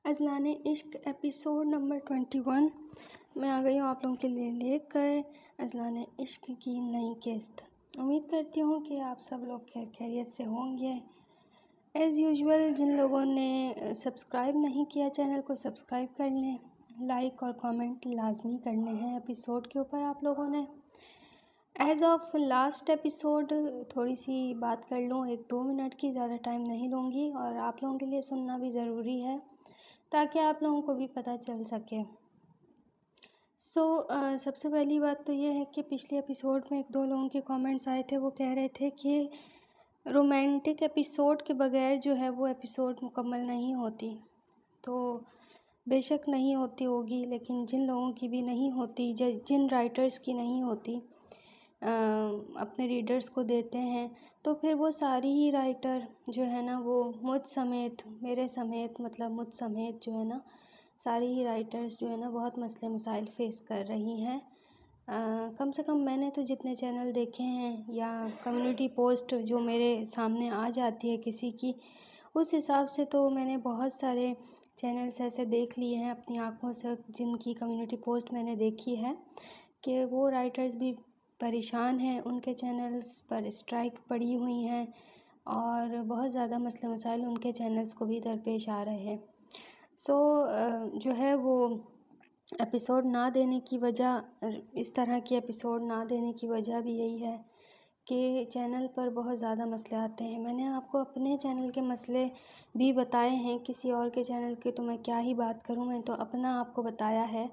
Azlan عشق episode number 21 میں آ گئی ہوں آپ لوگوں کے لیے لے کر اذلان عشق کی نئی قسط۔ امید کرتی ہوں کہ آپ سب لوگ خیریت سے ہوں گے۔ ایز یوزول جن لوگوں نے سبسکرائب نہیں کیا چینل کو سبسکرائب کر لیں، لائک اور کامنٹ لازمی کرنے ہیں ایپیسوڈ کے اوپر آپ لوگوں نے۔ ایز آف لاسٹ ایپیسوڈ تھوڑی سی بات کر لوں، 1-2 منٹ کی، زیادہ ٹائم نہیں لوں گی، اور آپ لوگوں کے لیے سننا بھی ضروری ہے تاکہ آپ لوگوں کو بھی پتہ چل سکے۔ سب سے پہلی بات تو یہ ہے کہ پچھلے ایپیسوڈ میں 1-2 لوگوں کے کامنٹس آئے تھے، وہ کہہ رہے تھے کہ رومانٹک ایپیسوڈ کے بغیر جو ہے وہ ایپیسوڈ مکمل نہیں ہوتی۔ تو بے شک نہیں ہوتی ہوگی، لیکن جن لوگوں کی بھی نہیں ہوتی، جن رائٹرز کی نہیں ہوتی، اپنے ریڈرز کو دیتے ہیں، تو پھر وہ ساری ہی رائٹر جو ہے نا وہ مجھ سمیت، میرے سمیت، مطلب مجھ سمیت جو ہے نا ساری ہی رائٹرز جو ہے نا بہت مسئلے مسائل فیس کر رہی ہیں۔ کم سے کم میں نے تو جتنے چینل دیکھے ہیں یا کمیونٹی پوسٹ جو میرے سامنے آ جاتی ہے کسی کی، اس حساب سے تو میں نے بہت سارے چینلز ایسے دیکھ لیے ہیں اپنی آنکھوں سے، جن کی کمیونٹی پوسٹ میں نے دیکھی ہے کہ وہ رائٹرز بھی پریشان ہیں، ان کے چینلز پر اسٹرائک پڑی ہوئی ہیں اور بہت زیادہ مسئلے مسائل ان کے چینلز کو بھی درپیش آ رہے ہیں۔ جو ہے وہ ایپیسوڈ نہ دینے کی وجہ، اس طرح کی ایپیسوڈ نہ دینے کی وجہ بھی یہی ہے کہ چینل پر بہت زیادہ مسئلے آتے ہیں۔ میں نے آپ کو اپنے چینل کے مسئلے بھی بتائے ہیں، کسی اور کے چینل کے تو میں کیا ہی بات کروں، میں تو اپنا آپ کو بتایا ہے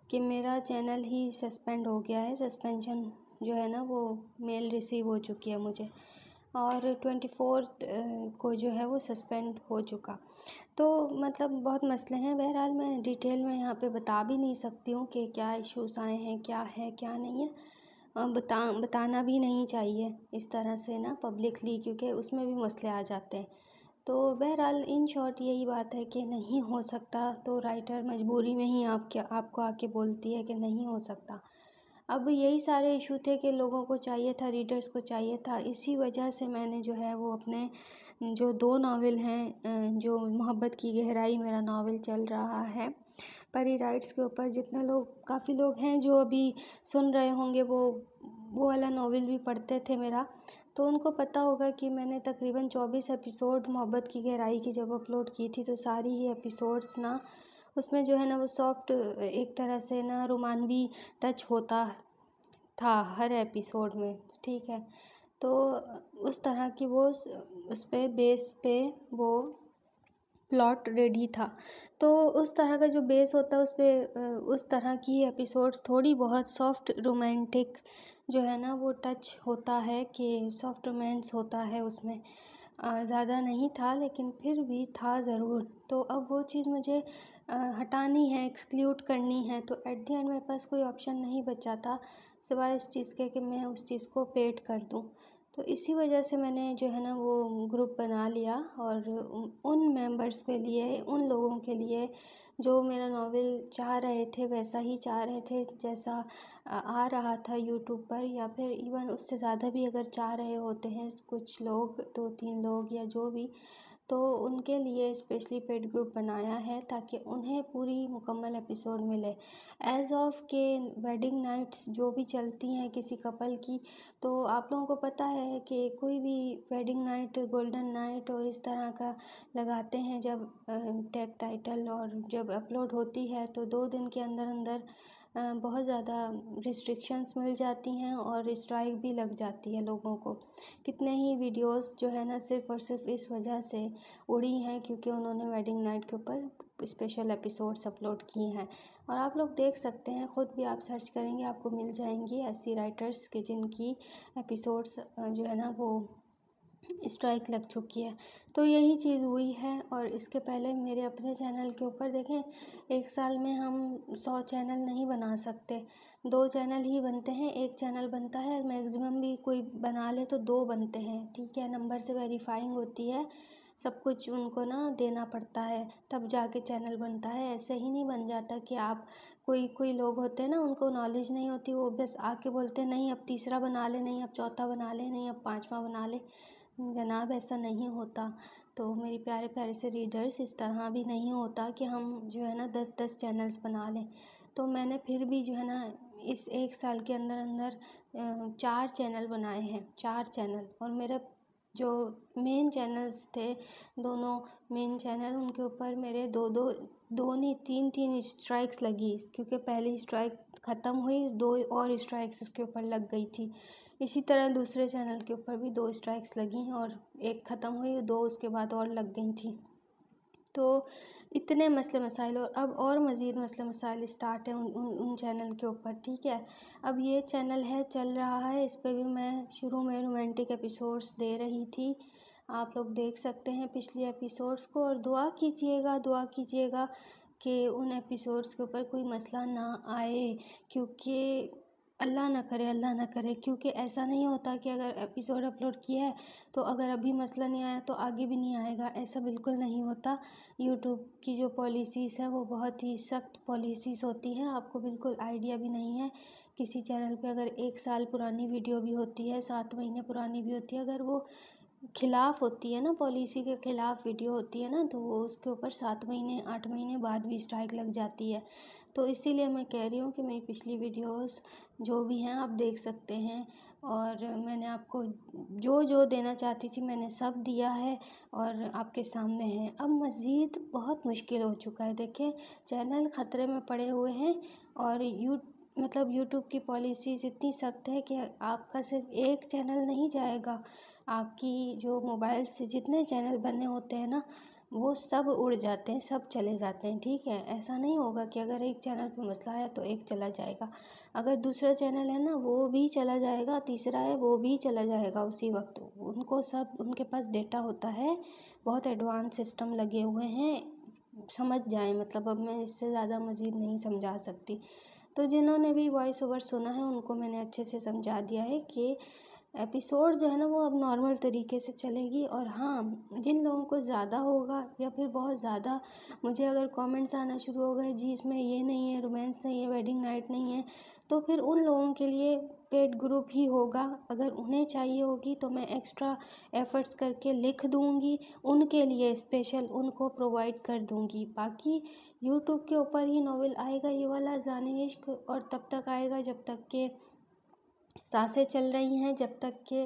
کہ میرا چینل ہی سسپینڈ ہو گیا ہے، سسپینشن جو ہے نا وہ میل ریسیو ہو چکی ہے مجھے، اور 24 کو جو ہے وہ سسپینڈ ہو چکا۔ تو مطلب بہت مسئلے ہیں، بہرحال میں ڈیٹیل میں یہاں پہ بتا بھی نہیں سکتی ہوں کہ کیا ایشوز آئے ہیں، کیا ہے کیا نہیں ہے، بتانا بھی نہیں چاہیے اس طرح سے نا پبلکلی، کیونکہ اس میں بھی مسئلے آ جاتے ہیں۔ تو بہرحال ان شارٹ یہی بات ہے کہ نہیں ہو سکتا، تو رائٹر مجبوری میں ہی آپ کو آ کے بولتی ہے کہ نہیں ہو سکتا۔ اب یہی سارے ایشو تھے کہ لوگوں کو چاہیے تھا، ریڈرز کو چاہیے تھا، اسی وجہ سے میں نے جو ہے وہ اپنے جو 2 ناول ہیں، جو محبت کی گہرائی میرا ناول چل رہا ہے پری رائٹس کے اوپر، جتنے لوگ، کافی لوگ ہیں جو ابھی سن رہے ہوں گے، وہ والا ناول بھی پڑھتے تھے میرا، تو ان کو پتہ ہوگا کہ میں نے تقریباً 24 ایپیسوڈ محبت کی گہرائی کی جب اپلوڈ کی تھی، تو ساری ہی ایپیسوڈس نا اس میں جو ہے نا وہ سافٹ، ایک طرح سے نا رومانوی ٹچ ہوتا تھا ہر ایپیسوڈ میں، ٹھیک ہے۔ تو اس طرح کی وہ اس پہ بیس پہ وہ پلاٹ ریڈی تھا، تو اس طرح کا جو بیس ہوتا ہے اس پہ اس طرح کی ایپیسوڈز تھوڑی بہت سافٹ رومانٹک جو ہے نا وہ ٹچ ہوتا ہے، کہ سافٹ رومانس ہوتا ہے اس میں، زیادہ نہیں تھا لیکن پھر بھی تھا ضرور۔ تو اب وہ چیز مجھے ہٹانی ہے، ایکسکلیوڈ کرنی ہے، تو ایٹ دی اینڈ میرے پاس کوئی آپشن نہیں بچا تھا سوائے اس چیز کے کہ میں اس چیز کو پیڈ کر دوں۔ تو اسی وجہ سے میں نے جو ہے نا وہ گروپ بنا لیا، اور ان ممبرس کے لیے، ان لوگوں کے لیے جو میرا ناول چاہ رہے تھے ویسا ہی چاہ رہے تھے جیسا آ رہا تھا یوٹیوب پر، یا پھر ایون اس سے زیادہ بھی اگر چاہ رہے ہوتے ہیں کچھ لوگ، 2-3 لوگ یا جو بھی، تو ان کے لیے اسپیشلی پیڈ گروپ بنایا ہے تاکہ انہیں پوری مکمل ایپیسوڈ ملے۔ ایز آف کہ ویڈنگ نائٹس جو بھی چلتی ہیں کسی کپل کی، تو آپ لوگوں کو پتہ ہے کہ کوئی بھی ویڈنگ نائٹ، گولڈن نائٹ اور اس طرح کا لگاتے ہیں جب ٹیگ ٹائٹل، اور جب اپلوڈ ہوتی ہے تو 2 دن کے اندر اندر بہت زیادہ ریسٹرکشنز مل جاتی ہیں اور اسٹرائک بھی لگ جاتی ہے لوگوں کو۔ کتنے ہی ویڈیوز جو ہے نا صرف اور صرف اس وجہ سے اڑی ہیں کیونکہ انہوں نے ویڈنگ نائٹ کے اوپر اسپیشل ایپیسوڈز اپلوڈ کیے ہیں، اور آپ لوگ دیکھ سکتے ہیں، خود بھی آپ سرچ کریں گے آپ کو مل جائیں گی ایسی رائٹرز کہ جن کی ایپیسوڈز جو ہے نا وہ اسٹرائک لگ چکی ہے۔ تو یہی چیز ہوئی ہے، اور اس کے پہلے میرے اپنے چینل کے اوپر دیکھیں، 1 سال میں ہم 100 چینل نہیں بنا سکتے، 2 چینل ہی بنتے ہیں، 1 چینل بنتا ہے، میگزیمم بھی کوئی بنا لے تو 2 بنتے ہیں، ٹھیک ہے، نمبر سے ویریفائنگ ہوتی ہے، سب کچھ ان کو نا دینا پڑتا ہے تب جا کے چینل بنتا ہے، ایسے ہی نہیں بن جاتا کہ آپ کوئی لوگ ہوتے ہیں نا ان کو نالج نہیں ہوتی، وہ بس آ کے بولتے ہیں نہیں اب تیسرا بنا لے، نہیں اب چوتھا بنا لے، نہیں اب 5واں بنا لے۔ جناب ایسا نہیں ہوتا، تو میری پیارے پیارے سے ریڈرز، اس طرح بھی نہیں ہوتا کہ ہم جو ہے نا 10 چینلز بنا لیں۔ تو میں نے پھر بھی جو ہے نا اس 1 سال کے اندر اندر 4 چینل بنائے ہیں، 4 چینل، اور میرا جو مین چینلز تھے، دونوں مین چینل، ان کے اوپر میرے دو نہیں 3 اسٹرائکس لگی، کیونکہ پہلی اسٹرائک ختم ہوئی، 2 اور اسٹرائکس اس کے اوپر لگ گئی تھی۔ اسی طرح دوسرے چینل کے اوپر بھی 2 اسٹرائکس لگیں اور 1 ختم ہوئی، 2 اس کے بعد اور لگ گئی تھیں۔ تو اتنے مسئلے مسائل، اور اب اور مزید مسئلے مسائل اسٹارٹ ہیں ان چینل کے اوپر، ٹھیک ہے۔ اب یہ چینل ہے، چل رہا ہے، اس پہ بھی میں شروع میں رومانٹک ایپیسوڈس دے رہی تھی، آپ لوگ دیکھ سکتے ہیں پچھلی ایپیسوڈس کو، اور دعا کیجیے گا کہ ان ایپیسوڈس کے اوپر کوئی مسئلہ نہ آئے، کیونکہ اللہ نہ کرے، کیونکہ ایسا نہیں ہوتا کہ اگر ایپیسوڈ اپلوڈ کیا ہے تو اگر ابھی مسئلہ نہیں آیا تو آگے بھی نہیں آئے گا، ایسا بالکل نہیں ہوتا۔ یوٹیوب کی جو پالیسیز ہیں وہ بہت ہی سخت پالیسیز ہوتی ہیں، آپ کو بالکل آئیڈیا بھی نہیں ہے۔ کسی چینل پہ اگر 1 سال پرانی ویڈیو بھی ہوتی ہے، 7 مہینے پرانی بھی ہوتی ہے، اگر وہ خلاف ہوتی ہے نا، پالیسی کے خلاف ویڈیو ہوتی ہے نا، تو وہ اس کے اوپر 7 مہینے 8 مہینے بعد بھی اسٹرائک لگ جاتی ہے۔ تو اسی لیے میں کہہ رہی ہوں کہ میری پچھلی ویڈیوز جو بھی ہیں آپ دیکھ سکتے ہیں، اور میں نے آپ کو جو دینا چاہتی تھی میں نے سب دیا ہے اور آپ کے سامنے ہے۔ اب مزید بہت مشکل ہو چکا ہے، دیکھیں چینل خطرے میں پڑے ہوئے ہیں، اور یوٹیوب کی پالیسیز اتنی سخت ہے کہ آپ کا صرف ایک چینل نہیں جائے گا، آپ کی جو موبائل سے جتنے چینل بنے ہوتے ہیں نا وہ سب اڑ جاتے ہیں، سب چلے جاتے ہیں، ٹھیک ہے۔ ایسا نہیں ہوگا کہ اگر ایک چینل پہ مسئلہ ہے تو ایک چلا جائے گا، اگر دوسرا چینل ہے نا وہ بھی چلا جائے گا، تیسرا ہے وہ بھی چلا جائے گا اسی وقت، ان کے پاس ڈیٹا ہوتا ہے، بہت ایڈوانس سسٹم لگے ہوئے ہیں، سمجھ جائیں، مطلب اب میں اس سے زیادہ مزید نہیں سمجھا سکتی۔ تو جنہوں نے بھی وائس اوور سنا ہے ان کو میں نے اچھے سے سمجھا دیا ہے کہ ایپیسوڈ جو ہے نا وہ اب نارمل طریقے سے چلے گی، اور ہاں جن لوگوں کو زیادہ ہوگا یا پھر بہت زیادہ مجھے اگر کامنٹس آنا شروع ہو گئے جی اس میں یہ نہیں ہے، رومانس نہیں ہے، ویڈنگ نائٹ نہیں ہے، تو پھر ان لوگوں کے لیے پیڈ گروپ ہی ہوگا، اگر انہیں چاہیے ہوگی تو میں ایکسٹرا ایفرٹس کر کے لکھ دوں گی ان کے لیے، اسپیشل ان کو پرووائڈ کر دوں گی۔ باقی یوٹیوب کے اوپر ہی ناول آئے گا یہ والا ذان عشق، اور تب تک آئے گا جب تک کہ سانسیں چل رہی ہیں، جب تک کہ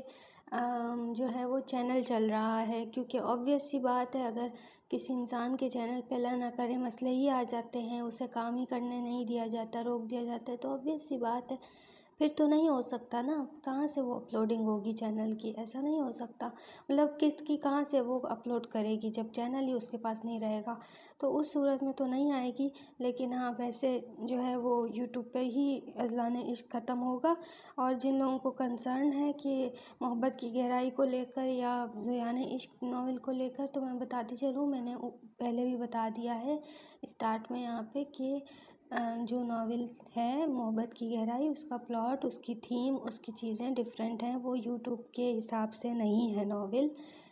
جو ہے وہ چینل چل رہا ہے، کیونکہ آبویس سی بات ہے اگر کسی انسان کے چینل پہ اللہ نہ کرے مسئلے ہی آ جاتے ہیں، اسے کام ہی کرنے نہیں دیا جاتا، روک دیا جاتا ہے، تو آبویس سی بات ہے پھر تو نہیں ہو سکتا نا، کہاں سے وہ اپلوڈنگ ہوگی چینل کی، ایسا نہیں ہو سکتا، مطلب قسط کی کہاں سے وہ اپلوڈ کرے گی جب چینل ہی اس کے پاس نہیں رہے گا، تو اس صورت میں تو نہیں آئے گی۔ لیکن ہاں ویسے جو ہے وہ یوٹیوب پہ ہی اذلان عشق ختم ہوگا، اور جن لوگوں کو کنسرن ہے کہ محبت کی گہرائی کو لے کر یا ضیاء عشق ناول کو لے کر، تو میں بتاتی چلوں، میں نے پہلے بھی بتا دیا ہے اسٹارٹ میں یہاں پہ کہ جو ناول ہے محبت کی گہرائی، اس کا پلاٹ، اس کی تھیم، اس کی چیزیں ڈیفرنٹ ہیں، وہ یوٹیوب کے حساب سے نہیں ہے ناول،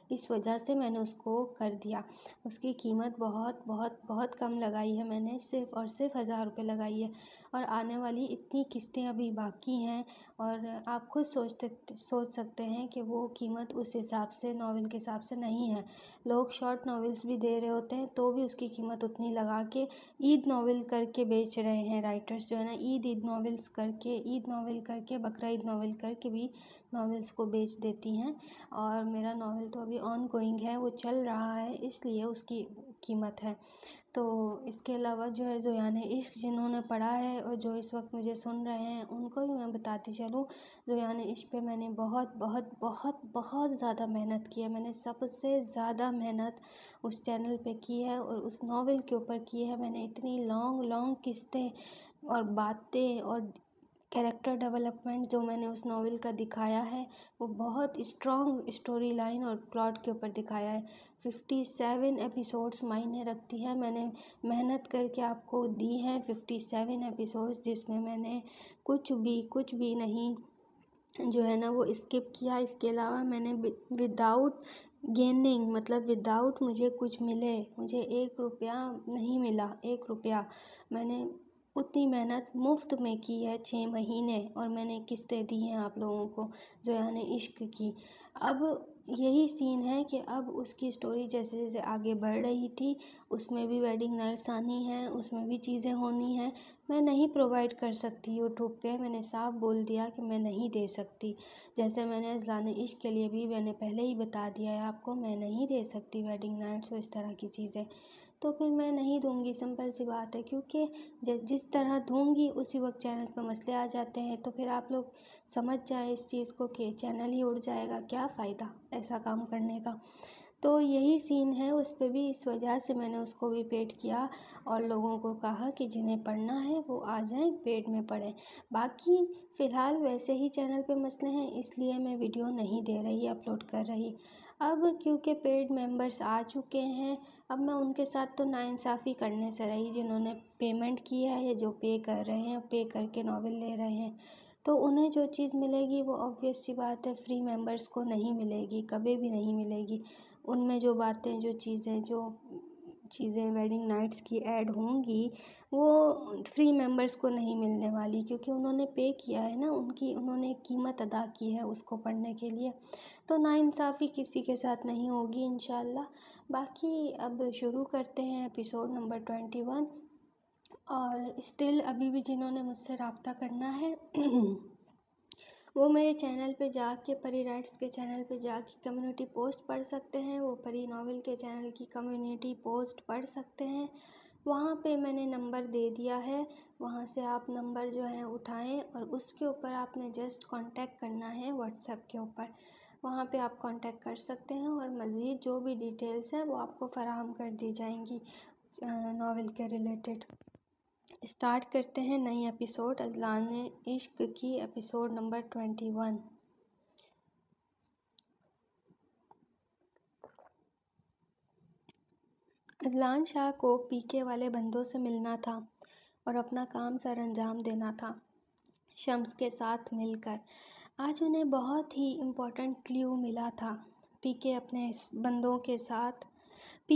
اس وجہ سے میں نے اس کو کر دیا۔ اس کی قیمت بہت بہت بہت کم لگائی ہے میں نے، صرف اور صرف 1000 روپے لگائی ہے، اور آنے والی اتنی قسطیں ابھی باقی ہیں، اور آپ خود سوچ سکتے ہیں کہ وہ قیمت اس حساب سے ناول کے حساب سے نہیں ہے۔ لوگ شارٹ ناولز بھی دے رہے ہوتے ہیں تو بھی اس کی قیمت اتنی لگا کے عید ناول کر کے بیچ رہے ہیں، رائٹرز جو ہے نا عید ناولز کر کے، عید ناول کر کے، بقرعید ناول کر کے بھی ناولز کو بیچ دیتی ہیں، اور میرا ناول تو ابھی آن گوئنگ ہے، وہ چل رہا ہے، اس لیے اس کی قیمت ہے۔ تو اس کے علاوہ جو ہے ضیاء عشق جنہوں نے پڑھا ہے اور جو اس وقت مجھے سن رہے ہیں ان کو بھی میں بتاتی چلوں، ضیاء عشق پہ میں نے بہت بہت بہت بہت زیادہ محنت کی ہے، میں نے سب سے زیادہ محنت اس چینل پہ کی ہے اور اس ناول کے اوپر کی ہے، میں نے اتنی لانگ قسطیں اور باتیں اور کیریکٹر ڈیولپمنٹ جو میں نے اس ناول کا دکھایا ہے وہ بہت اسٹرانگ اسٹوری لائن اور پلاٹ کے اوپر دکھایا ہے۔ 57 ایپیسوڈس معنی رکھتی ہیں، میں نے محنت کر کے آپ کو دی ہیں 57 ایپیسوڈس، جس میں میں نے کچھ بھی نہیں جو ہے نا وہ اسکپ کیا۔ اس کے علاوہ میں نے وداؤٹ گیننگ، مطلب وداؤٹ مجھے کچھ ملے، مجھے 1 روپیہ نہیں ملا، 1 روپیہ، میں نے اتنی محنت مفت میں کی ہے 6 مہینے، اور میں نے قسطیں دی ہیں آپ لوگوں کو ضیاء عشق کی۔ اب یہی سین ہے کہ اب اس کی سٹوری جیسے جیسے آگے بڑھ رہی تھی اس میں بھی ویڈنگ نائٹس آنی ہیں، اس میں بھی چیزیں ہونی ہیں۔ میں نہیں پرووائڈ کر سکتی یوٹیوب پہ، میں نے صاف بول دیا کہ میں نہیں دے سکتی۔ جیسے میں نے اذلان عشق کے لیے بھی میں نے پہلے ہی بتا دیا ہے آپ کو، میں نہیں دے سکتی ویڈنگ نائٹس اور اس طرح کی چیزیں، تو پھر میں نہیں دوں گی، سمپل سی بات ہے۔ کیونکہ جس طرح دوں گی اسی وقت چینل پہ مسئلے آ جاتے ہیں، تو پھر آپ لوگ سمجھ جائیں اس چیز کو کہ چینل ہی اڑ جائے گا، کیا فائدہ ایسا کام کرنے کا۔ تو یہی سین ہے اس پہ بھی، اس وجہ سے میں نے اس کو بھی پیڈ کیا اور لوگوں کو کہا کہ جنہیں پڑھنا ہے وہ آ جائیں پیڈ میں پڑھیں۔ باقی فی الحال ویسے ہی چینل پہ مسئلے ہیں، اس لیے میں ویڈیو نہیں دے رہی، اپلوڈ کر رہی۔ اب کیونکہ پیڈ ممبرس آ چکے ہیں، اب میں ان کے ساتھ تو ناانصافی کرنے سے رہی، جنہوں نے پیمنٹ کیا ہے یا جو پے کر رہے ہیں، پے کر کے ناول لے رہے ہیں، تو انہیں جو چیز ملے گی وہ آبویس سی بات ہے فری ممبرس کو نہیں ملے گی، کبھی بھی نہیں ملے گی۔ ان میں جو باتیں، جو چیزیں ویڈنگ نائٹس کی ایڈ ہوں گی وہ فری ممبرس کو نہیں ملنے والی، کیونکہ انہوں نے پے کیا ہے نا، انہوں نے ایک قیمت ادا کی ہے اس کو پڑھنے کے لیے، تو ناانصافی کسی کے ساتھ نہیں ہوگی انشاءاللہ۔ باقی اب شروع کرتے ہیں ایپیسوڈ نمبر 21، اور اسٹل ابھی بھی جنہوں نے مجھ سے رابطہ کرنا ہے وہ میرے چینل پہ جا کے، پری رائٹس کے چینل پہ جا کے کمیونٹی پوسٹ پڑھ سکتے ہیں، وہ پری ناول کے چینل کی کمیونٹی پوسٹ پڑھ سکتے ہیں۔ وہاں پہ میں نے نمبر دے دیا ہے، وہاں سے آپ نمبر جو ہے اٹھائیں اور اس کے اوپر آپ نے جسٹ کانٹیکٹ کرنا ہے واٹس ایپ کے اوپر، وہاں پہ آپ کانٹیکٹ کر سکتے ہیں اور مزید جو بھی ڈیٹیلز ہیں وہ آپ کو فراہم کر دی جائیں گی ناول کے ریلیٹڈ۔ اسٹارٹ کرتے ہیں نئی ایپیسوڈ اذلان عشق کی، ایپیسوڈ نمبر 21۔ اذلان شاہ کو پی کے والے بندوں سے ملنا تھا اور اپنا کام سر انجام دینا تھا شمس کے ساتھ مل کر۔ آج انہیں بہت ہی امپورٹنٹ کلیو ملا تھا۔ پی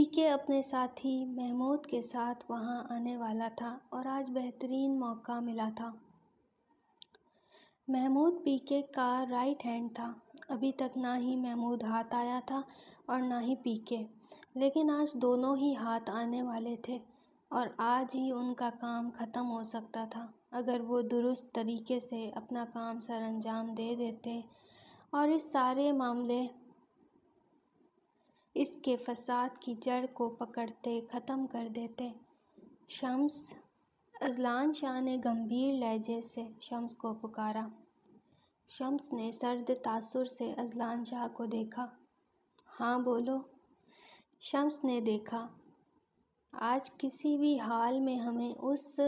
کے اپنے ساتھی محمود کے ساتھ وہاں آنے والا تھا اور آج بہترین موقع ملا تھا۔ محمود پی کے کا رائٹ ہینڈ تھا۔ ابھی تک نہ ہی محمود ہاتھ آیا تھا اور نہ ہی پی کے، لیکن آج دونوں ہی ہاتھ آنے والے تھے اور آج ہی ان کا کام ختم ہو سکتا تھا اگر وہ درست طریقے سے اپنا کام سر انجام دے دیتے اور اس سارے معاملے، اس کے فساد کی جڑ کو پکڑتے، ختم کر دیتے۔ شمس، اذلان شاہ نے گمبھیر لہجے سے شمس کو پکارا۔ شمس نے سرد تاثر سے اذلان شاہ کو دیکھا۔ ہاں بولو۔ شمس نے دیکھا۔ آج کسی بھی حال میں ہمیں اس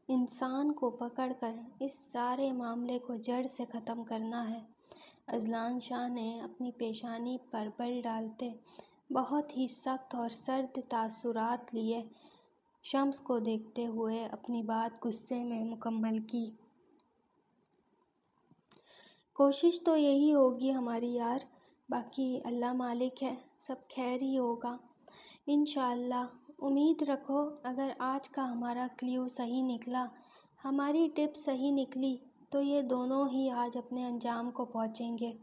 انسان کو پکڑ کر اس سارے معاملے کو جڑ سے ختم کرنا ہے۔ اذلان شاہ نے اپنی پیشانی پر بل ڈالتے بہت ہی سخت اور سرد تاثرات لیے شمس کو دیکھتے ہوئے اپنی بات غصے میں مکمل کی۔ کوشش تو یہی ہوگی ہماری یار، باقی اللہ مالک ہے، سب خیر ہی ہوگا انشاءاللہ۔ امید رکھو اگر آج کا ہمارا کلیو صحیح نکلا، ہماری ٹپ صحیح نکلی تو یہ دونوں ہی آج اپنے انجام کو پہنچیں گے۔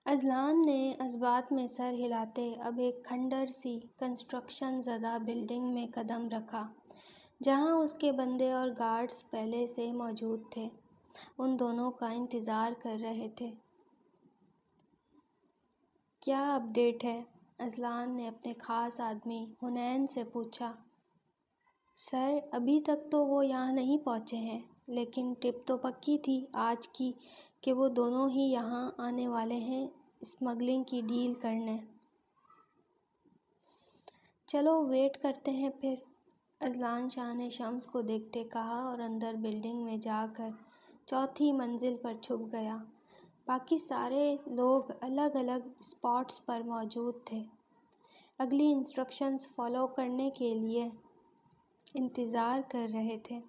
اذلان نے اثبات میں سر ہلاتے اب ایک کھنڈر سی کنسٹرکشن زدہ بلڈنگ میں قدم رکھا جہاں اس کے بندے اور گارڈز پہلے سے موجود تھے، ان دونوں کا انتظار کر رہے تھے۔ کیا اپ ڈیٹ ہے؟ اذلان نے اپنے خاص آدمی حنین سے پوچھا۔ سر ابھی تک تو وہ یہاں نہیں پہنچے ہیں، لیکن ٹپ تو پکی تھی آج کی کہ وہ دونوں ہی یہاں آنے والے ہیں اسمگلنگ کی ڈیل کرنے۔ چلو ویٹ کرتے ہیں پھر، اذلان شاہ نے شمس کو دیکھتے کہا اور اندر بلڈنگ میں جا کر چوتھی منزل پر چھپ گیا۔ باقی سارے لوگ الگ الگ اسپاٹس پر موجود تھے، اگلی انسٹرکشنز فالو کرنے کے لیے انتظار کر رہے تھے۔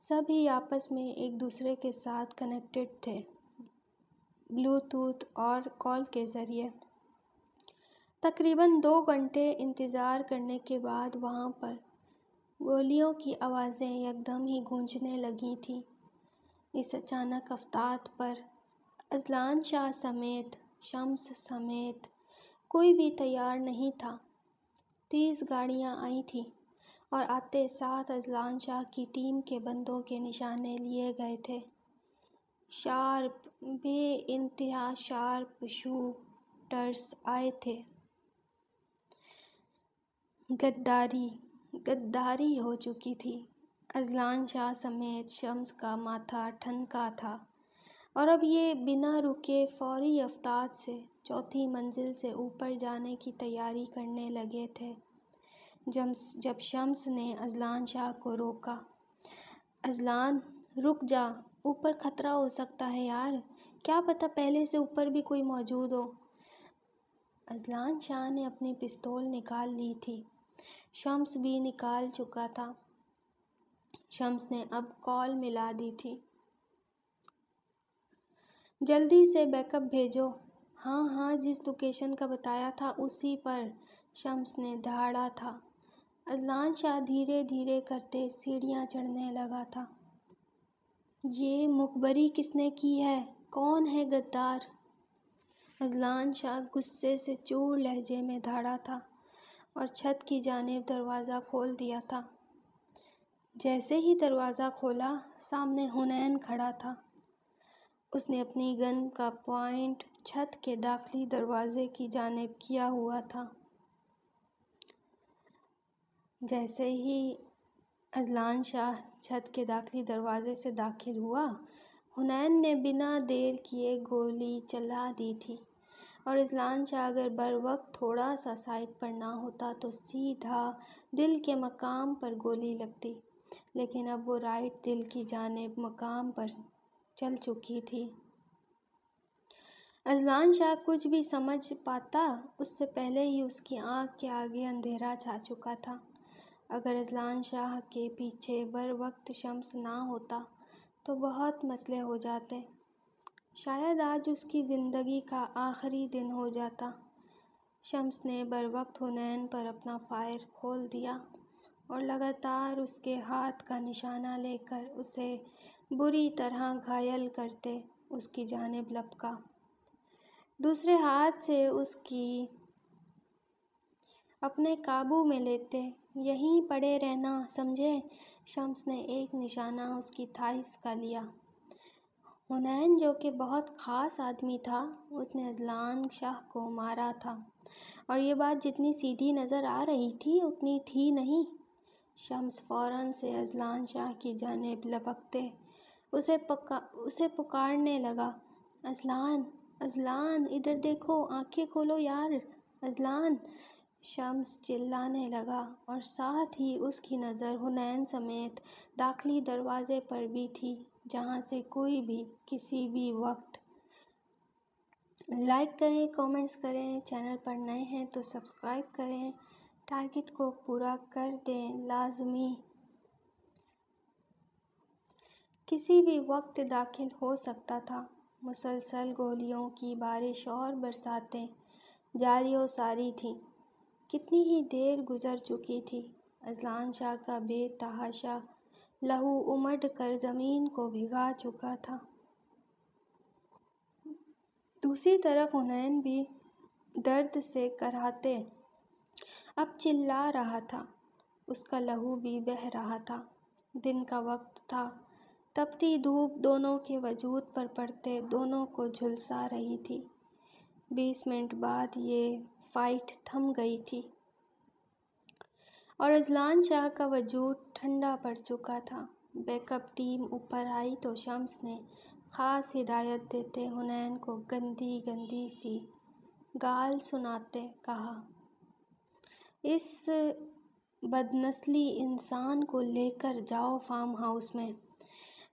سب ہی آپس میں ایک دوسرے کے ساتھ کنیکٹڈ تھے، بلوٹوتھ اور کال کے ذریعے۔ تقریباً 2 گھنٹے انتظار کرنے کے بعد وہاں پر گولیوں کی آوازیں یکدم ہی گونجنے لگی تھیں۔ اس اچانک آفتاب پر اذلان شاہ سمیت شمس سمیت کوئی بھی تیار نہیں تھا۔ 30 گاڑیاں آئی تھیں اور آتے ساتھ اذلان شاہ کی ٹیم کے بندوں کے نشانے لیے گئے تھے۔ شارپ، بے انتہا شارپ شوٹرز آئے تھے۔ غداری ہو چکی تھی۔ اذلان شاہ سمیت شمس کا ماتھا ٹھنکا تھا اور اب یہ بنا رکے فوری رفتار سے چوتھی منزل سے اوپر جانے کی تیاری کرنے لگے تھے۔ جب شمس نے اذلان شاہ کو روکا، اذلان رک جا، اوپر خطرہ ہو سکتا ہے یار، کیا پتہ پہلے سے اوپر بھی کوئی موجود ہو۔ اذلان شاہ نے اپنی پستول نکال لی تھی، شمس بھی نکال چکا تھا۔ شمس نے اب کال ملا دی تھی، جلدی سے بیک اپ بھیجو۔ ہاں جس لوکیشن کا بتایا تھا اسی پر، شمس نے دہاڑا تھا۔ اذلان شاہ دھیرے دھیرے کرتے سیڑھیاں چڑھنے لگا تھا۔ یہ مخبری کس نے کی ہے؟ کون ہے غدار؟ اذلان شاہ غصے سے چور لہجے میں دہاڑا تھا اور چھت کی جانب دروازہ کھول دیا تھا۔ جیسے ہی دروازہ کھولا، سامنے حنین کھڑا تھا۔ اس نے اپنی گن کا پوائنٹ چھت کے داخلی دروازے کی جانب کیا ہوا تھا۔ جیسے ہی اذلان شاہ چھت کے داخلی دروازے سے داخل ہوا، حنین نے بنا دیر کیے گولی چلا دی تھی اور اذلان شاہ اگر بروقت تھوڑا سا سائڈ پر نہ ہوتا تو سیدھا دل کے مقام پر گولی لگتی، لیکن اب وہ رائٹ دل کی جانب مقام پر چل چکی تھی۔ اذلان شاہ کچھ بھی سمجھ پاتا اس سے پہلے ہی اس کی آنکھ کے آگے اندھیرا چھا چکا تھا۔ اگر اذلان شاہ کے پیچھے بروقت شمس نہ ہوتا تو بہت مسئلے ہو جاتے، شاید آج اس کی زندگی کا آخری دن ہو جاتا۔ شمس نے بروقت حنین پر اپنا فائر کھول دیا اور لگاتار اس کے ہاتھ کا نشانہ لے کر اسے بری طرح گھائل کرتے اس کی جانب لپکا۔ دوسرے ہاتھ سے اس کی اپنے قابو میں لیتے، یہیں پڑے رہنا، سمجھے؟ شمس نے ایک نشانہ اس کی تھائس کا لیا۔ حنین جو کہ بہت خاص آدمی تھا، اس نے اذلان شاہ کو مارا تھا اور یہ بات جتنی سیدھی نظر آ رہی تھی اتنی تھی نہیں۔ شمس فوراً سے اذلان شاہ کی جانب لپکتے اسے پکارنے لگا، اذلان، اذلان، ادھر دیکھو، آنکھیں کھولو یار، اذلان۔ شمس چلانے لگا اور ساتھ ہی اس کی نظر حنین سمیت داخلی دروازے پر بھی تھی، جہاں سے کوئی بھی کسی بھی وقت۔ لائک کریں، کامنٹس کریں، چینل پر نئے ہیں تو سبسکرائب کریں، ٹارگٹ کو پورا کر دیں لازمی۔ کسی بھی وقت داخل ہو سکتا تھا۔ مسلسل گولیوں کی بارش اور برساتیں جاری و ساری تھیں۔ کتنی ہی دیر گزر چکی تھی۔ اذلان شاہ کا بے تحاشا لہو امڈ کر زمین کو بھگا چکا تھا۔ دوسری طرف حنین بھی درد سے کراہتے اب چلا رہا تھا، اس کا لہو بھی بہہ رہا تھا۔ دن کا وقت تھا، تپتی دھوپ دونوں کے وجود پر پڑتے دونوں کو جھلسا رہی تھی۔ 20 منٹ بعد یہ فائٹ تھم گئی تھی اور اذلان شاہ کا وجود ٹھنڈا پڑ چکا تھا۔ بیک اپ ٹیم اوپر آئی تو شمس نے خاص ہدایت دیتے حنین کو گندی گندی سی گال سناتے کہا، اس بدنسلی انسان کو لے کر جاؤ فارم ہاؤس میں،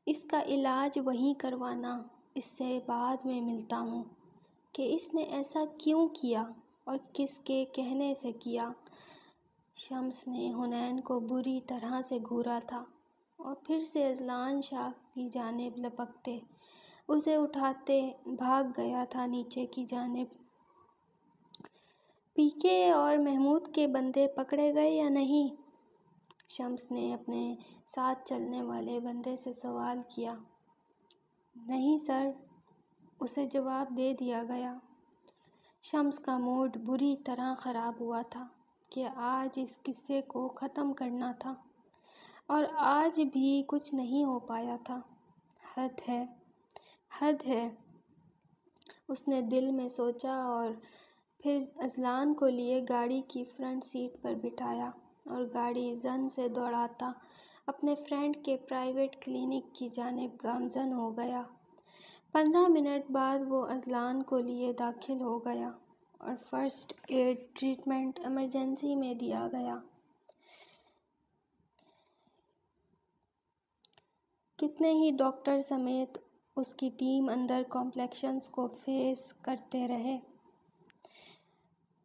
اس کا علاج وہیں کروانا، اس سے بعد میں ملتا ہوں کہ اس نے ایسا کیوں کیا اور کس کے کہنے سے کیا۔ شمس نے حنین کو بری طرح سے گھورا تھا اور پھر سے اذلان شاہ کی جانب لپکتے اسے اٹھاتے بھاگ گیا تھا نیچے کی جانب۔ پی کے اور محمود کے بندے پکڑے گئے یا نہیں؟ شمس نے اپنے ساتھ چلنے والے بندے سے سوال کیا۔ نہیں سر، اسے جواب دے دیا گیا۔ شمس کا موڈ بری طرح خراب ہوا تھا کہ آج اس قصے کو ختم کرنا تھا اور آج بھی کچھ نہیں ہو پایا تھا۔ حد ہے، حد ہے، اس نے دل میں سوچا اور پھر اذلان کو لیے گاڑی کی فرنٹ سیٹ پر بٹھایا اور گاڑی زن سے دوڑاتا اپنے فرینڈ کے پرائیویٹ کلینک کی جانب گامزن ہو گیا۔ 15 منٹ بعد وہ اذلان کو لیے داخل ہو گیا اور فرسٹ ایڈ ٹریٹمنٹ ایمرجنسی میں دیا گیا۔ کتنے ہی ڈاکٹر سمیت اس کی ٹیم اندر کمپلیکیشنز کو فیس کرتے رہے۔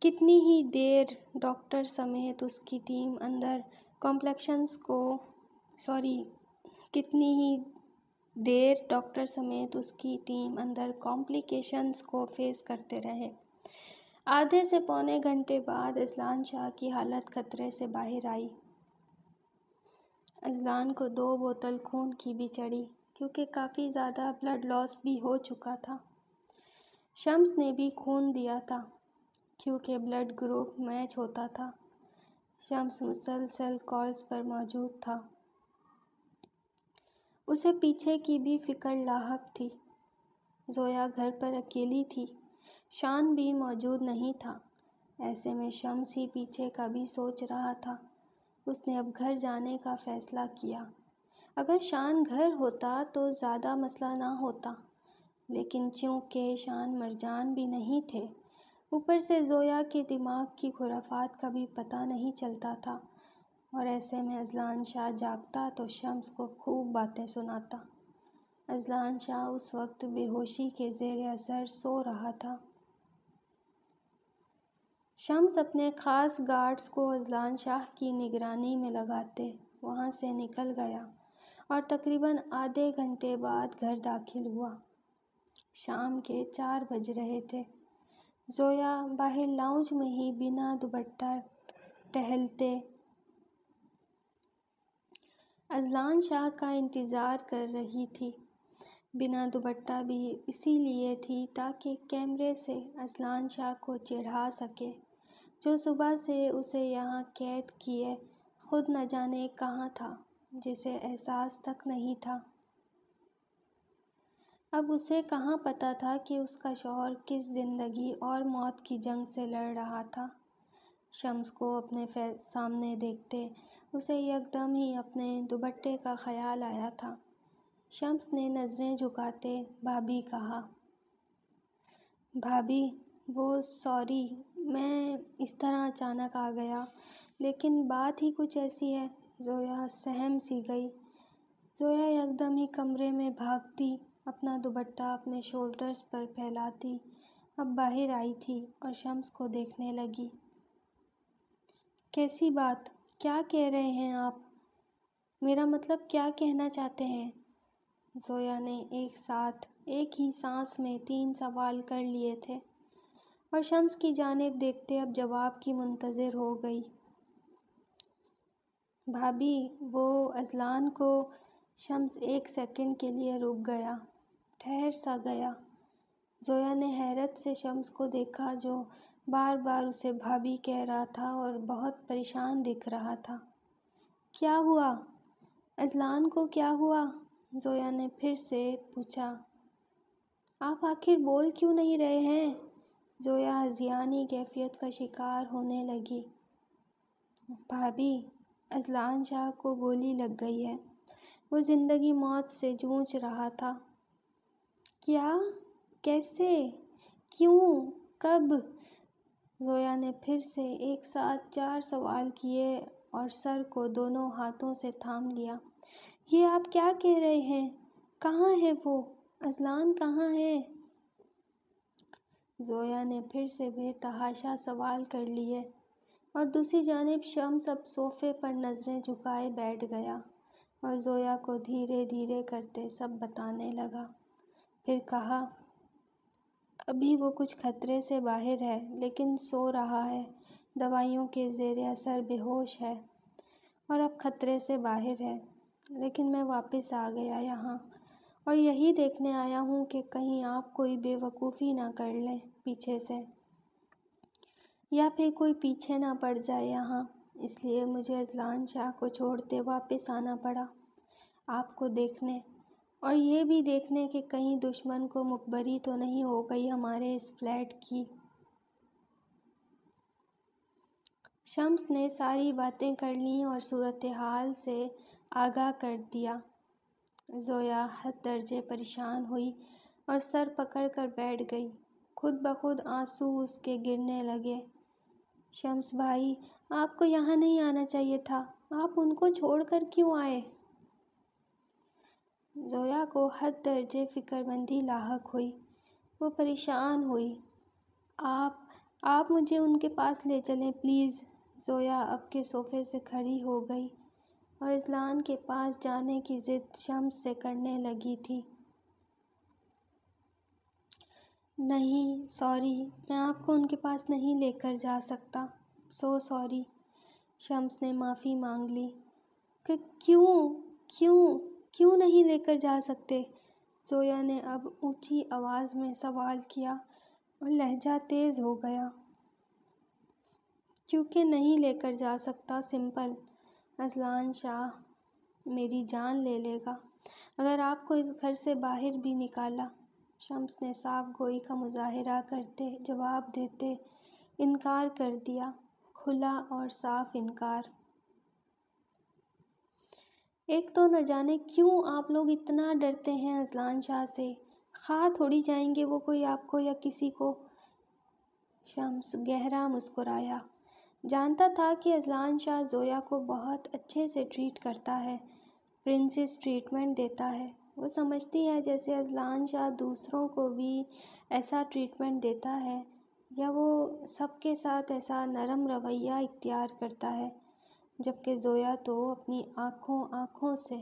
کتنی ہی دیر ڈاکٹر سمیت اس کی ٹیم اندر کمپلیکیشنز کو کتنی ہی دیر ڈاکٹر سمیت اس کی ٹیم اندر کمپلیکیشنز کو فیس کرتے رہے۔ آدھے سے پونے گھنٹے بعد اذلان شاہ کی حالت خطرے سے باہر آئی۔ اذلان کو 2 بوتل خون کی بھی چڑھی کیونکہ کافی زیادہ بلڈ لاس بھی ہو چکا تھا۔ شمس نے بھی خون دیا تھا کیونکہ بلڈ گروپ میچ ہوتا تھا۔ شمس مسلسل کالز پر موجود تھا۔ اسے پیچھے کی بھی فکر لاحق تھی۔ زویا گھر پر اکیلی تھی، شان بھی موجود نہیں تھا۔ ایسے میں شمس ہی پیچھے کا بھی سوچ رہا تھا۔ اس نے اب گھر جانے کا فیصلہ کیا۔ اگر شان گھر ہوتا تو زیادہ مسئلہ نہ ہوتا، لیکن چونکہ شان مرجان بھی نہیں تھے، اوپر سے زویا کے دماغ کی خرافات کا بھی پتہ نہیں چلتا تھا، اور ایسے میں اذلان شاہ جاگتا تو شمس کو خوب باتیں سناتا۔ اذلان شاہ اس وقت بے ہوشی کے زیر اثر سو رہا تھا۔ شمس اپنے خاص گارڈز کو اذلان شاہ کی نگرانی میں لگاتے وہاں سے نکل گیا اور تقریباً آدھے گھنٹے بعد گھر داخل ہوا۔ شام کے 4 بج رہے تھے۔ زویا باہر لاؤنج میں ہی بنا دوپٹہ ٹہلتے اذلان شاہ کا انتظار کر رہی تھی۔ بنا دوپٹہ بھی اسی لیے تھی تاکہ کیمرے سے اذلان شاہ کو چڑھا سکے، جو صبح سے اسے یہاں قید کیے خود نہ جانے کہاں تھا، جسے احساس تک نہیں تھا۔ اب اسے کہاں پتہ تھا کہ اس کا شوہر کس زندگی اور موت کی جنگ سے لڑ رہا تھا۔ شمس کو اپنے سامنے دیکھتے اسے یکدم ہی اپنے دوپٹے کا خیال آیا تھا۔ شمس نے نظریں جھکاتے بھابھی کہا۔ بھابھی سوری، میں اس طرح اچانک آ گیا، لیکن بات ہی کچھ ایسی ہے۔ زویا سہم سی گئی۔ زویا یکدم ہی کمرے میں بھاگتی، اپنا دوپٹہ اپنے شولڈرز پر پھیلاتی اب باہر آئی تھی اور شمس کو دیکھنے لگی۔ کیسی بات؟ کیا کہہ رہے ہیں آپ؟ میرا مطلب کیا کہنا چاہتے ہیں؟ زویا نے ایک ہی سانس میں 3 سوال کر لیے تھے اور شمس کی جانب دیکھتے اب جواب کی منتظر ہو گئی۔ بھابھی اذلان کو۔ شمس 1 سیکنڈ کے لیے رک گیا، ٹھہر سا گیا۔ زویا نے حیرت سے شمس کو دیکھا جو بار بار اسے بھابھی کہہ رہا تھا اور بہت پریشان دکھ رہا تھا۔ کیا ہوا؟ اذلان کو کیا ہوا؟ زویا نے پھر سے پوچھا۔ آپ آخر بول کیوں نہیں رہے ہیں؟ زویا ہذیانی کیفیت کا شکار ہونے لگی۔ بھابھی، اذلان شاہ کو گولی لگ گئی ہے، وہ زندگی موت سے جوجھ رہا تھا۔ کیا؟ کیسے؟ کیوں؟ کب؟ زویا نے پھر سے ایک ساتھ 4 سوال کیے اور سر کو دونوں ہاتھوں سے تھام لیا۔ یہ آپ کیا کہہ رہے ہیں؟ کہاں ہے وہ؟ اذلان کہاں ہے؟ زویا نے پھر سے بے تحاشا سوال کر لیے اور دوسری جانب شمس اب صوفے پر نظریں جھکائے بیٹھ گیا اور زویا کو دھیرے دھیرے کرتے سب بتانے لگا۔ پھر کہا، ابھی وہ کچھ خطرے سے باہر ہے لیکن سو رہا ہے، دوائیوں کے زیر اثر بے ہوش ہے اور اب خطرے سے باہر ہے، لیکن میں واپس آ گیا یہاں اور یہی دیکھنے آیا ہوں کہ کہیں آپ کوئی بے وقوفی نہ کر لیں پیچھے سے، یا پھر کوئی پیچھے نہ پڑ جائے یہاں۔ اس لیے مجھے اذلان شاہ کو چھوڑتے واپس آنا پڑا آپ کو دیکھنے، اور یہ بھی دیکھنے کہ کہیں دشمن کو مخبری تو نہیں ہو گئی ہمارے اس فلیٹ کی۔ شمس نے ساری باتیں کر لیں اور صورتحال سے آگاہ کر دیا۔ زویا حد درجے پریشان ہوئی اور سر پکڑ کر بیٹھ گئی۔ خود بخود آنسو اس کے گرنے لگے۔ شمس بھائی، آپ کو یہاں نہیں آنا چاہیے تھا، آپ ان کو چھوڑ کر کیوں آئے؟ زویا کو حد درجے فکر مندی لاحق ہوئی۔ وہ پریشان ہوئی۔ آپ مجھے ان کے پاس لے چلیں پلیز۔ زویا اب کے صوفے سے کھڑی ہو گئی اور اذلان کے پاس جانے کی ضد شمس سے کرنے لگی تھی۔ نہیں، سوری، میں آپ کو ان کے پاس نہیں لے کر جا سکتا، سو سوری۔ شمس نے معافی مانگ لی۔ کہ کیوں نہیں لے کر جا سکتے؟ زویا نے اب اونچی آواز میں سوال کیا اور لہجہ تیز ہو گیا۔ کیونکہ نہیں لے کر جا سکتا، سمپل۔ اذلان شاہ میری جان لے لے گا اگر آپ کو اس گھر سے باہر بھی نکالا۔ شمس نے صاف گوئی کا مظاہرہ کرتے جواب دیتے انکار کر دیا، کھلا اور صاف انکار۔ ایک تو نہ جانے کیوں آپ لوگ اتنا ڈرتے ہیں اذلان شاہ سے، کھا تھوڑی جائیں گے وہ کوئی آپ کو یا کسی کو۔ شمس گہرا مسکرایا۔ جانتا تھا کہ اذلان شاہ زویا کو بہت اچھے سے ٹریٹ کرتا ہے، پرنسس ٹریٹمنٹ دیتا ہے۔ وہ سمجھتی ہے جیسے اذلان شاہ دوسروں کو بھی ایسا ٹریٹمنٹ دیتا ہے، یا وہ سب کے ساتھ ایسا نرم رویہ اختیار کرتا ہے، جبکہ زویا تو اپنی آنکھوں سے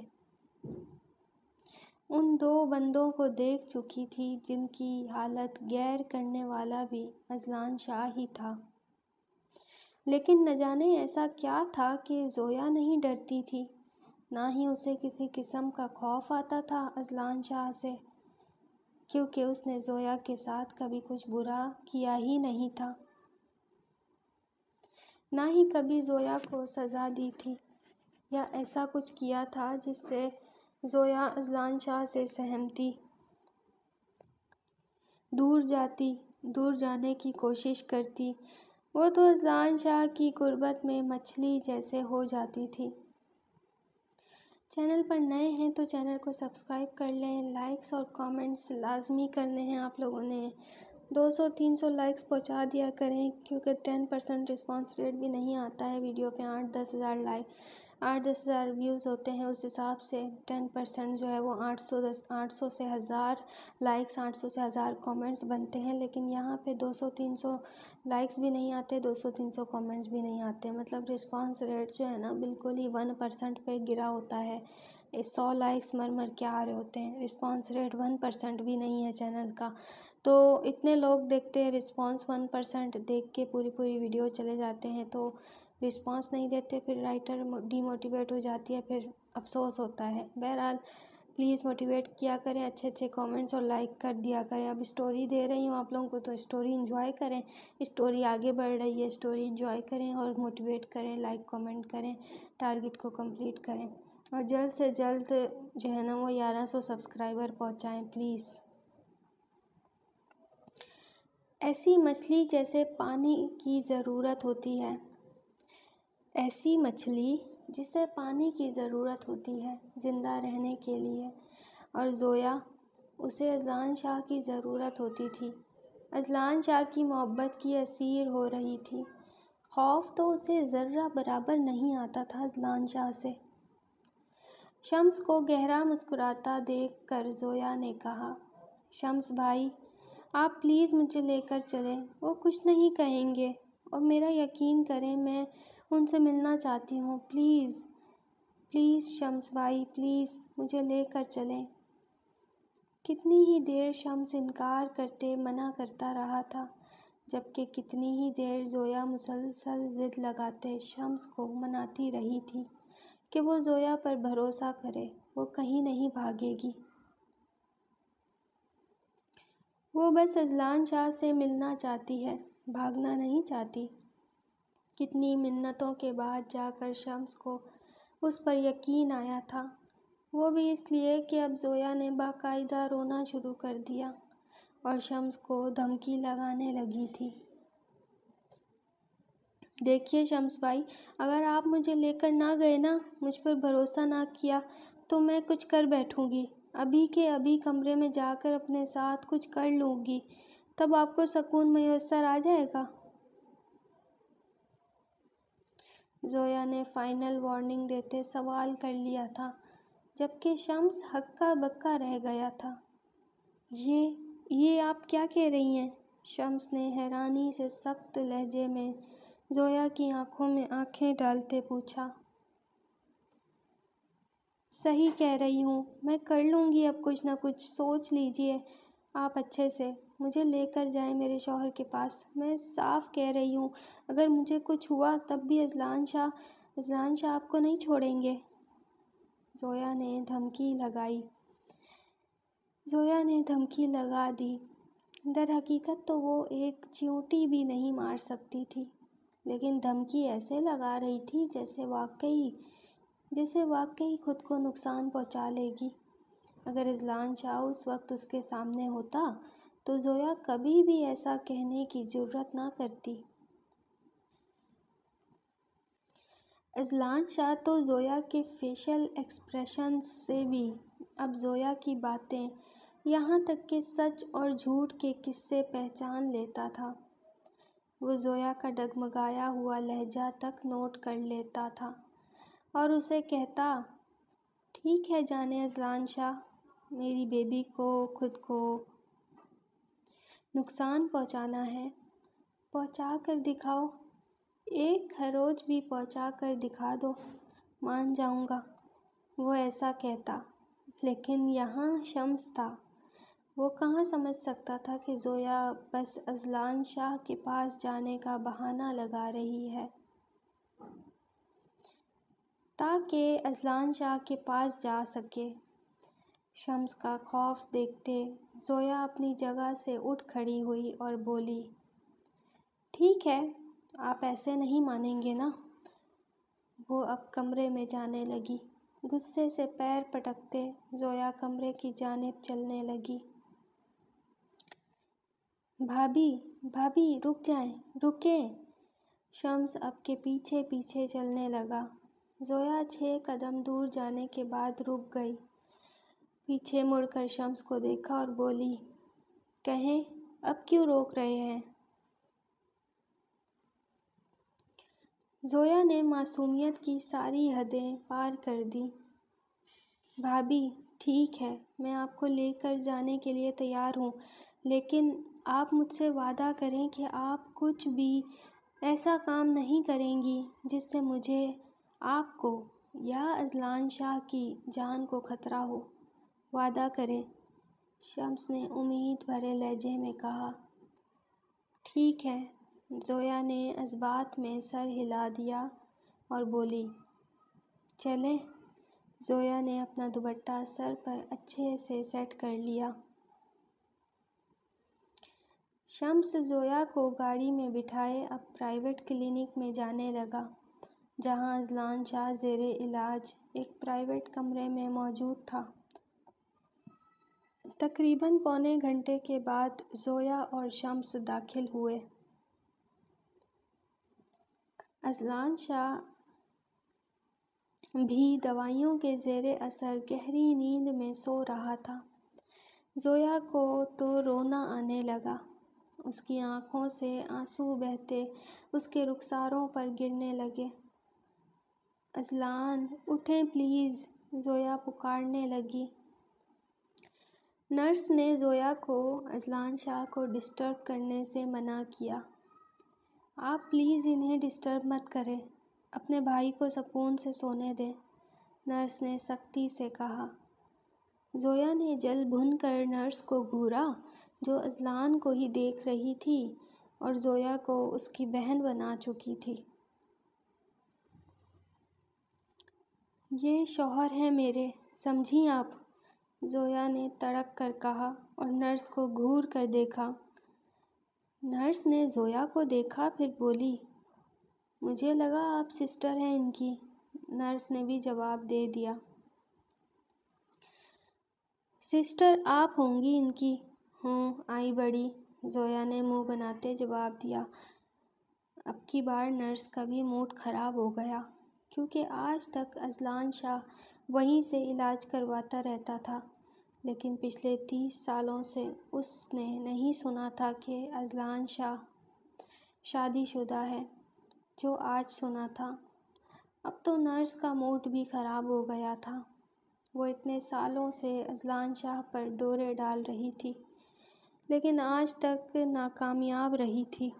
ان دو بندوں کو دیکھ چکی تھی جن کی حالت گیر کرنے والا بھی اذلان شاہ ہی تھا۔ لیکن نہ جانے ایسا کیا تھا کہ زویا نہیں ڈرتی تھی، نہ ہی اسے کسی قسم کا خوف آتا تھا اذلان شاہ سے، کیونکہ اس نے زویا کے ساتھ کبھی کچھ برا کیا ہی نہیں تھا، نہ ہی کبھی زویا کو سزا دی تھی یا ایسا کچھ کیا تھا جس سے زویا اذلان شاہ سے سہمتی، دور جانے کی کوشش کرتی۔ وہ تو اذلان شاہ کی قربت میں مچھلی جیسے ہو جاتی تھی۔ چینل پر نئے ہیں تو چینل کو سبسکرائب کر لیں، لائکس اور کامنٹس لازمی کرنے ہیں آپ لوگوں نے۔ 200-300 لائکس پہنچا دیا کریں، کیونکہ 10% رسپانس ریٹ بھی نہیں آتا ہے ویڈیو پہ۔ 8-10 ہزار لائک 8-10 ہزار ویوز ہوتے ہیں، اس حساب سے 10% جو ہے وہ 800 سے 1000 لائکس، 800 سے 1000 کامنٹس بنتے ہیں، لیکن یہاں پہ 200-300 لائکس بھی نہیں آتے، 200-300 کامنٹس بھی نہیں آتے، مطلب رسپانس ریٹ جو ہے نا بالکل ہی 1% پہ گرا ہوتا ہے۔ 100 لائکس مر کے آ رہے ہوتے ہیں، رسپانس ریٹ 1% بھی نہیں ہے چینل کا۔ تو اتنے لوگ دیکھتے ہیں، رسپانس 1% دیکھ کے پوری ویڈیو چلے جاتے ہیں، تو رسپانس نہیں دیتے، پھر رائٹر ڈی موٹیویٹ ہو جاتی ہے، پھر افسوس ہوتا ہے۔ بہرحال پلیز موٹیویٹ کیا کریں، اچھے کامنٹس اور لائک کر دیا کریں۔ اب اسٹوری دے رہی ہوں آپ لوگوں کو، تو اسٹوری انجوائے کریں، اسٹوری آگے بڑھ رہی ہے، اسٹوری انجوائے کریں اور موٹیویٹ کریں، لائک کامنٹ کریں، ٹارگٹ کو کمپلیٹ کریں، اور جلد سے جلد جو ہے نا وہ 1100 سبسکرائبر پہنچائیں پلیز۔ ایسی مچھلی جیسے پانی کی ضرورت ہوتی ہے، ایسی مچھلی جسے پانی کی ضرورت ہوتی ہے زندہ رہنے کے لیے، اور زویا، اسے اذلان شاہ کی ضرورت ہوتی تھی، اذلان شاہ کی محبت کی اسیر ہو رہی تھی۔ خوف تو اسے ذرہ برابر نہیں آتا تھا اذلان شاہ سے۔ شمس کو گہرا مسکراتا دیکھ کر زویا نے کہا، شمس بھائی، آپ پلیز مجھے لے کر چلیں، وہ کچھ نہیں کہیں گے، اور میرا یقین کریں، میں ان سے ملنا چاہتی ہوں، پلیز شمس بھائی، پلیز مجھے لے کر چلیں۔ کتنی ہی دیر شمس انکار کرتے منع کرتا رہا تھا، جبکہ کتنی ہی دیر زویا مسلسل ضد لگاتے شمس کو مناتی رہی تھی کہ وہ زویا پر بھروسہ کرے، وہ کہیں نہیں بھاگے گی۔ وہ بس اذلان شاہ سے ملنا چاہتی ہے، بھاگنا نہیں چاہتی۔ کتنی منتوں کے بعد جا کر شمس کو اس پر یقین آیا تھا، وہ بھی اس لیے کہ اب زویا نے باقاعدہ رونا شروع کر دیا اور شمس کو دھمکی لگانے لگی تھی۔ دیکھیے شمس بھائی، اگر آپ مجھے لے کر نہ گئے نا، مجھ پر بھروسہ نہ کیا تو میں کچھ کر بیٹھوں گی، ابھی کے ابھی کمرے میں جا کر اپنے ساتھ کچھ کر لوں گی، تب آپ کو سکون میسر آ جائے گا۔ زویا نے فائنل وارننگ دیتے سوال کر لیا تھا، جبکہ شمس ہکا بکا رہ گیا تھا۔ یہ آپ کیا کہہ رہی ہیں؟ شمس نے حیرانی سے سخت لہجے میں زویا کی آنکھوں میں آنکھیں ڈالتے پوچھا۔ صحیح کہہ رہی ہوں، میں کر لوں گی، اب کچھ نہ کچھ سوچ لیجئے آپ اچھے سے، مجھے لے کر جائیں میرے شوہر کے پاس، میں صاف کہہ رہی ہوں، اگر مجھے کچھ ہوا تب بھی اذلان شاہ آپ کو نہیں چھوڑیں گے۔ زویا نے دھمکی لگا دی۔ در حقیقت تو وہ ایک چیونٹی بھی نہیں مار سکتی تھی، لیکن دھمکی ایسے لگا رہی تھی جیسے واقعی خود کو نقصان پہنچا لے گی۔ اگر اذلان شاہ اس وقت اس کے سامنے ہوتا تو زویا کبھی بھی ایسا کہنے کی جرات نہ کرتی۔ اذلان شاہ تو زویا کے فیشل ایکسپریشنز سے بھی اب زویا کی باتیں، یہاں تک کہ سچ اور جھوٹ کے قصے پہچان لیتا تھا۔ وہ زویا کا ڈگمگایا ہوا لہجہ تک نوٹ کر لیتا تھا اور اسے کہتا، ٹھیک ہے جانیں اذلان شاہ، میری بیبی کو خود کو نقصان پہنچانا ہے، پہنچا کر دکھاؤ، ایک خروش بھی پہنچا کر دکھا دو، مان جاؤں گا۔ وہ ایسا کہتا، لیکن یہاں شمس تھا، وہ کہاں سمجھ سکتا تھا کہ زویا بس اذلان شاہ کے پاس جانے کا بہانہ لگا رہی ہے تاکہ اذلان شاہ کے پاس جا سکے۔ شمس کا خوف دیکھتے زویا اپنی جگہ سے اٹھ کھڑی ہوئی اور بولی، ٹھیک ہے، آپ ایسے نہیں مانیں گے نا۔ وہ اب کمرے میں جانے لگی۔ غصے سے پیر پٹکتے زویا کمرے کی جانب چلنے لگی۔ بھابی رک جائیں، رکیں۔ شمس اب کے پیچھے پیچھے چلنے لگا۔ زویا 6 قدم دور جانے کے بعد رک گئی، پیچھے مڑ کر شمس کو دیکھا اور بولی، کہیں اب کیوں روک رہے ہیں؟ زویا نے معصومیت کی ساری حدیں پار کر دیں۔ بھابی ٹھیک ہے، میں آپ کو لے کر جانے کے لیے تیار ہوں، لیکن آپ مجھ سے وعدہ کریں کہ آپ کچھ بھی ایسا کام نہیں کریں گی جس سے مجھے، آپ کو یا اذلان شاہ کی جان کو خطرہ ہو، وعدہ کریں۔ شمس نے امید بھرے لہجے میں کہا۔ ٹھیک ہے۔ زویا نے اثبات میں سر ہلا دیا اور بولی، چلیں۔ زویا نے اپنا دوپٹہ سر پر اچھے سے سیٹ کر لیا۔ شمس زویا کو گاڑی میں بٹھائے اب پرائیویٹ کلینک میں جانے لگا، جہاں اذلان شاہ زیر علاج ایک پرائیویٹ کمرے میں موجود تھا۔ تقریباً پونے گھنٹے کے بعد زویا اور شمس داخل ہوئے۔ اذلان شاہ بھی دوائیوں کے زیر اثر گہری نیند میں سو رہا تھا۔ زویا کو تو رونا آنے لگا، اس کی آنکھوں سے آنسو بہتے اس کے رخساروں پر گرنے لگے۔ اذلان اٹھیں پلیز، زویا پکارنے لگی۔ نرس نے زویا کو اذلان شاہ کو ڈسٹرب کرنے سے منع کیا۔ آپ پلیز انہیں ڈسٹرب مت کریں، اپنے بھائی کو سکون سے سونے دیں، نرس نے سختی سے کہا۔ زویا نے جل بھن کر نرس کو گھورا، جو اذلان کو ہی دیکھ رہی تھی اور زویا کو اس کی بہن بنا چکی تھی۔ یہ شوہر ہیں میرے، سمجھیں آپ، زویا نے تڑک کر کہا۔ اور نرس کو گھور کر دیکھا۔ نرس نے زویا کو دیکھا، پھر بولی، مجھے لگا آپ سسٹر ہیں ان کی۔ نرس نے بھی جواب دے دیا، سسٹر آپ ہوں گی ان کی۔ ہوں، آئی بڑی، زویا نے منہ بناتے جواب دیا۔ اب کی بار نرس کا بھی موڈ خراب ہو گیا، کیونکہ آج تک اذلان شاہ وہیں سے علاج کرواتا رہتا تھا، لیکن پچھلے 30 سالوں سے اس نے نہیں سنا تھا کہ اذلان شاہ شادی شدہ ہے۔ جو آج سنا تھا، اب تو نرس کا موڈ بھی خراب ہو گیا تھا۔ وہ اتنے سالوں سے اذلان شاہ پر ڈورے ڈال رہی تھی، لیکن آج تک ناکامیاب رہی تھی۔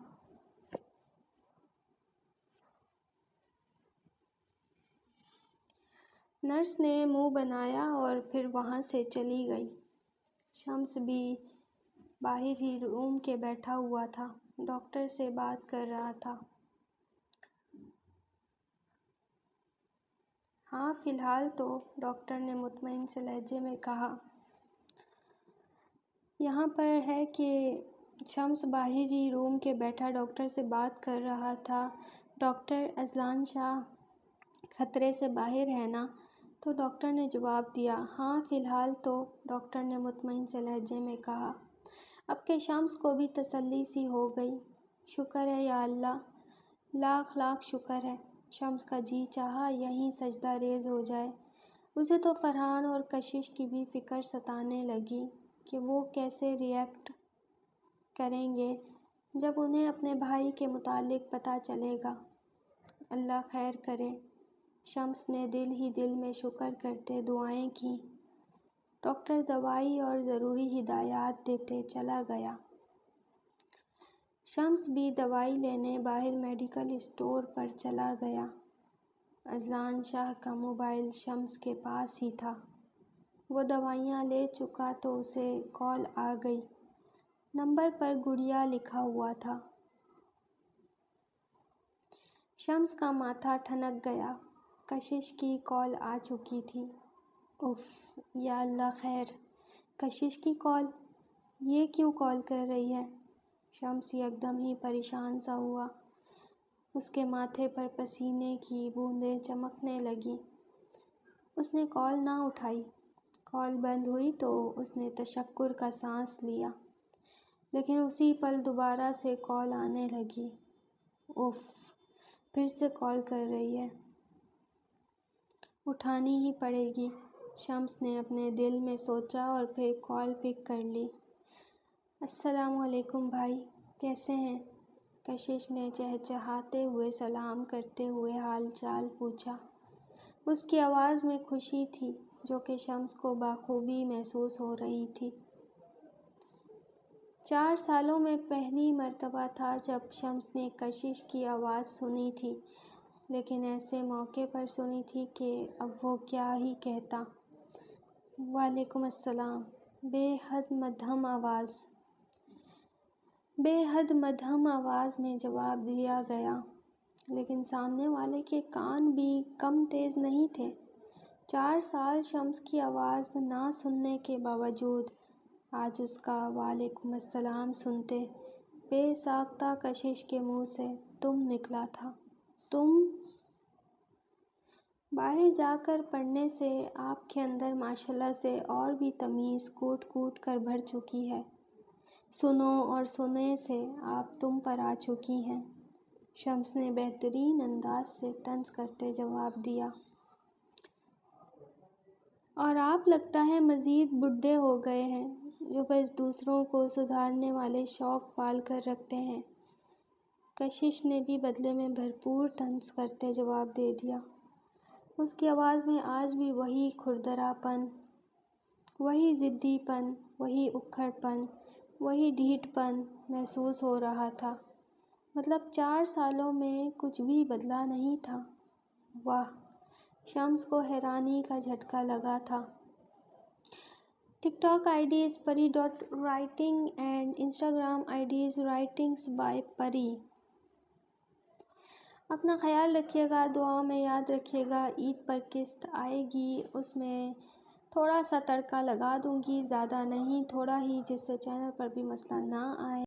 نرس نے منہ بنایا اور پھر وہاں سے چلی گئی۔ شمس بھی باہر ہی روم کے بیٹھا ہوا تھا، ڈاکٹر سے بات کر رہا تھا۔ ہاں، فی الحال تو، ڈاکٹر نے مطمئن سے لہجے میں کہا۔ یہاں پر ہے کہ شمس باہر ہی روم کے بیٹھا ڈاکٹر سے بات کر رہا تھا۔ ڈاکٹر، اذلان شاہ خطرے سے باہر ہے نا؟ تو ڈاکٹر نے جواب دیا۔ ہاں، فی الحال تو، ڈاکٹر نے مطمئن سے لہجے میں کہا۔ اب کہ شمس کو بھی تسلی سی ہو گئی۔ شکر ہے یا اللہ، لاکھ لاکھ شکر ہے۔ شمس کا جی چاہا یہیں سجدہ ریز ہو جائے۔ اسے تو فرحان اور کشش کی بھی فکر ستانے لگی کہ وہ کیسے ری ایکٹ کریں گے جب انہیں اپنے بھائی کے متعلق پتہ چلے گا۔ اللہ خیر کرے۔ شمس نے دل ہی دل میں شکر کرتے دعائیں کیں۔ ڈاکٹر دوائی اور ضروری ہدایات دیتے چلا گیا۔ شمس بھی دوائی لینے باہر میڈیکل اسٹور پر چلا گیا۔ اذلان شاہ کا موبائل شمس کے پاس ہی تھا۔ وہ دوائیاں لے چکا تو اسے کال آ گئی۔ نمبر پر گڑیا لکھا ہوا تھا۔ شمس کا ماتھا ٹھنک گیا۔ کشش کی کال آ چکی تھی۔ اف، یا اللہ خیر، کشش کی کال! یہ کیوں کال کر رہی ہے؟ شمس یکدم ہی پریشان سا ہوا۔ اس کے ماتھے پر پسینے کی بوندیں چمکنے لگیں۔ اس نے کال نہ اٹھائی۔ کال بند ہوئی تو اس نے تشکر کا سانس لیا، لیکن اسی پل دوبارہ سے کال آنے لگی۔ اف، پھر سے کال کر رہی ہے، اٹھانی ہی پڑے گی، شمس نے اپنے دل میں سوچا اور پھر کال پک کر لی۔ السلام علیکم بھائی، کیسے ہیں؟ کشش نے چہچہاتے ہوئے سلام کرتے ہوئے حال چال پوچھا۔ اس کی آواز میں خوشی تھی، جو کہ شمس کو بخوبی محسوس ہو رہی تھی۔ 4 سالوں میں پہلی مرتبہ تھا جب شمس نے کشش کی آواز سنی تھی، لیکن ایسے موقع پر سنی تھی کہ اب وہ کیا ہی کہتا۔ وعلیکم السلام، بے حد مدھم آواز میں جواب دیا گیا، لیکن سامنے والے کے کان بھی کم تیز نہیں تھے۔ 4 سال شمس کی آواز نہ سننے کے باوجود آج اس کا وعلیکم السلام سنتے بے ساختہ کشش کے منہ سے تم نکلا تھا۔ تم باہر جا کر پڑھنے سے آپ کے اندر ماشاءاللہ سے اور بھی تمیز کوٹ کوٹ کر بھر چکی ہے۔ سنو اور سننے سے آپ تم پر آ چکی ہیں، شمس نے بہترین انداز سے طنز کرتے جواب دیا۔ اور آپ لگتا ہے مزید بڈھے ہو گئے ہیں، جو بس دوسروں کو سدھارنے والے شوق پال کر رکھتے ہیں۔ کشش نے بھی بدلے میں بھرپور طنز کرتے جواب دے دیا۔ اس کی آواز میں آج بھی وہی کھردرا پن، وہی ضدی پن، وہی اکھڑ پن، وہی ڈھیٹ پن محسوس ہو رہا تھا۔ مطلب 4 سالوں میں کچھ بھی بدلا نہیں تھا۔ واہ، شمس کو حیرانی کا جھٹکا لگا تھا۔ TikTok I D is pari.writing and Instagram I D is writings by pari۔ اپنا خیال رکھیے گا، دعاؤں میں یاد رکھیے گا۔ عید پر قسط آئے گی، اس میں تھوڑا سا تڑکا لگا دوں گی، زیادہ نہیں، تھوڑا ہی، جس سے چینل پر بھی مسئلہ نہ آئے۔